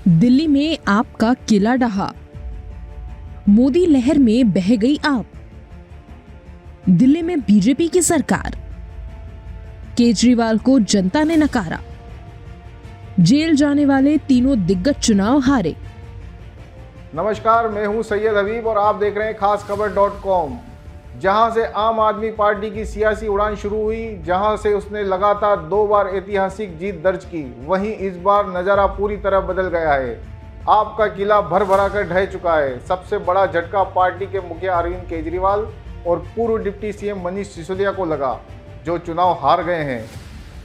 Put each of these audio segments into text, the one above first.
दिल्ली में आप का किला ढहा, मोदी लहर में बह गई आप। दिल्ली में बीजेपी की सरकार, केजरीवाल को जनता ने नकारा। जेल जाने वाले तीनों दिग्गज चुनाव हारे। नमस्कार, मैं हूं सैयद हबीब और आप देख रहे हैं खास खबर.com। जहां से आम आदमी पार्टी की सियासी उड़ान शुरू हुई, जहां से उसने लगातार 2 बार ऐतिहासिक जीत दर्ज की, वहीं इस बार नज़ारा पूरी तरह बदल गया है। आपका किला भर भरा कर ढह चुका है। सबसे बड़ा झटका पार्टी के मुखिया अरविंद केजरीवाल और पूर्व डिप्टी सीएम मनीष सिसोदिया को लगा, जो चुनाव हार गए हैं।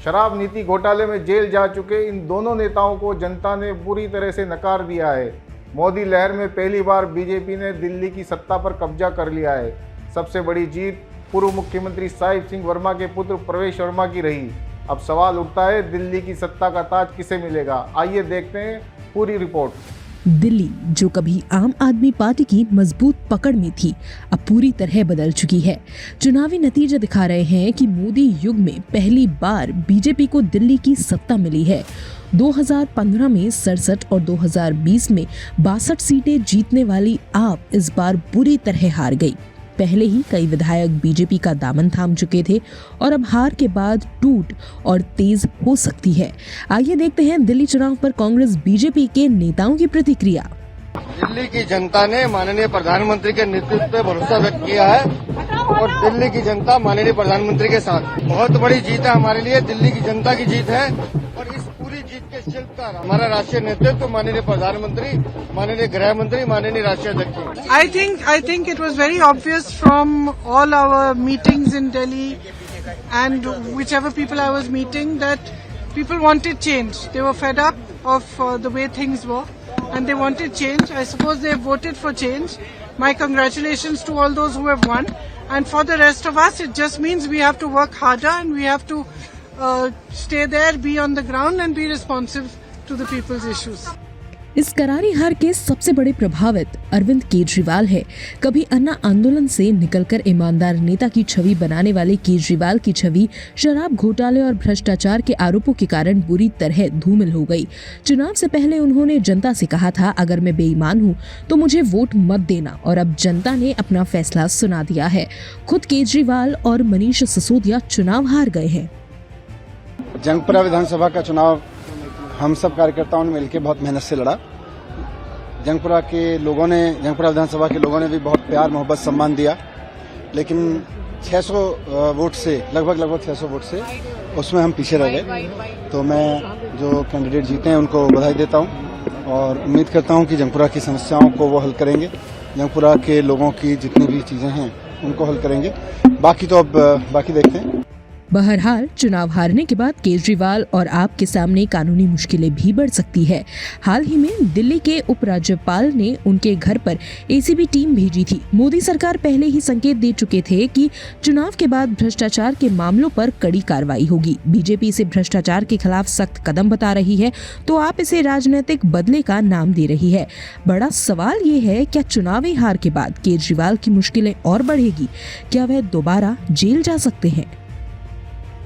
शराब नीति घोटाले में जेल जा चुके इन दोनों नेताओं को जनता ने बुरी तरह से नकार दिया है। मोदी लहर में पहली बार बीजेपी ने दिल्ली की सत्ता पर कब्जा कर लिया है। सबसे बड़ी जीत पूर्व मुख्यमंत्री साहिब सिंह वर्मा के पुत्र प्रवेश वर्मा की रही। अब सवाल उठता है, दिल्ली की सत्ता का ताज किसे मिलेगा? आइए देखते हैं पूरी रिपोर्ट। दिल्ली, जो कभी आम आदमी पार्टी की मजबूत पकड़ में थी, अब पूरी तरह बदल चुकी है। चुनावी नतीजे दिखा रहे हैं कि मोदी युग में पहली बार बीजेपी को दिल्ली की सत्ता मिली है। 2015 में 67 और 2020 में 62 सीटें जीतने वाली आप इस बार बुरी तरह हार गई। पहले ही कई विधायक बीजेपी का दामन थाम चुके थे और अब हार के बाद टूट और तेज हो सकती है। आइए देखते हैं दिल्ली चुनाव पर कांग्रेस बीजेपी के नेताओं की प्रतिक्रिया। दिल्ली की जनता ने माननीय प्रधानमंत्री के नेतृत्व पे भरोसा व्यक्त किया है और दिल्ली की जनता माननीय प्रधानमंत्री के साथ। बहुत बड़ी जीत है हमारे लिए, दिल्ली की जनता की जीत है और इस पूरी जीत के शिल्पकार हमारा राष्ट्रीय नेतृत्व, माननीय प्रधानमंत्री, माननीय गृह मंत्री, माननीय राष्ट्रीय अध्यक्ष। I think it was very obvious from all our meetings in Delhi and whichever people I was meeting that people wanted change. They were fed up of the way things were and they wanted change. I suppose they voted for change. My congratulations to all those who have won. And for the rest of us, it just means we have to work harder and we have to stay there, be on the ground and be responsive to the people's issues. इस करारी हार के सबसे बड़े प्रभावित अरविंद केजरीवाल है। कभी अन्ना आंदोलन से निकलकर ईमानदार नेता की छवि बनाने वाले केजरीवाल की छवि शराब घोटाले और भ्रष्टाचार के आरोपों के कारण बुरी तरह धूमिल हो गई। चुनाव से पहले उन्होंने जनता से कहा था, अगर मैं बेईमान हूँ तो मुझे वोट मत देना, और अब जनता ने अपना फैसला सुना दिया है। खुद केजरीवाल और मनीष सिसोदिया चुनाव हार गए हैं। जंगपुरा विधानसभा का चुनाव हम सब कार्यकर्ताओं ने मिलकर बहुत मेहनत से लड़ा। जंगपुरा विधानसभा के लोगों ने भी बहुत प्यार, मोहब्बत, सम्मान दिया, लेकिन 600 वोट से लगभग 600 वोट से उसमें हम पीछे रह गए। तो मैं जो कैंडिडेट जीते हैं उनको बधाई देता हूं और उम्मीद करता हूं कि जंगपुरा की समस्याओं को वो हल करेंगे। जंगपुरा के लोगों की जितनी भी चीजें हैं उनको हल करेंगे। बाकी देखते हैं। बहरहाल, चुनाव हारने के बाद केजरीवाल और आप के सामने कानूनी मुश्किलें भी बढ़ सकती है। हाल ही में दिल्ली के उपराज्यपाल ने उनके घर पर एसीबी टीम भेजी थी। मोदी सरकार पहले ही संकेत दे चुके थे कि चुनाव के बाद भ्रष्टाचार के मामलों पर कड़ी कार्रवाई होगी। बीजेपी इसे भ्रष्टाचार के खिलाफ सख्त कदम बता रही है, तो आप इसे राजनीतिक बदले का नाम दे रही है। बड़ा सवाल ये है, क्या चुनावी हार के बाद केजरीवाल की मुश्किलें और बढ़ेगी? क्या वह दोबारा जेल जा सकते हैं?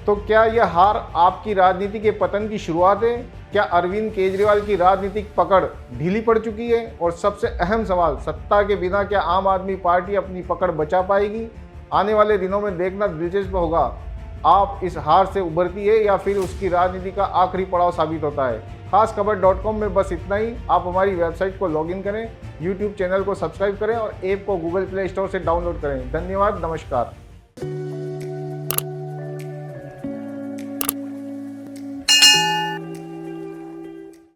तो क्या यह हार आपकी राजनीति के पतन की शुरुआत है? क्या अरविंद केजरीवाल की राजनीतिक पकड़ ढीली पड़ चुकी है? और सबसे अहम सवाल, सत्ता के बिना क्या आम आदमी पार्टी अपनी पकड़ बचा पाएगी? आने वाले दिनों में देखना दिलचस्प होगा, आप इस हार से उभरती है या फिर उसकी राजनीति का आखिरी पड़ाव साबित होता है। खास खबर.com में बस इतना ही। आप हमारी वेबसाइट को लॉगिन करें, यूट्यूब चैनल को सब्सक्राइब करें और ऐप को गूगल प्ले स्टोर से डाउनलोड करें। धन्यवाद, नमस्कार।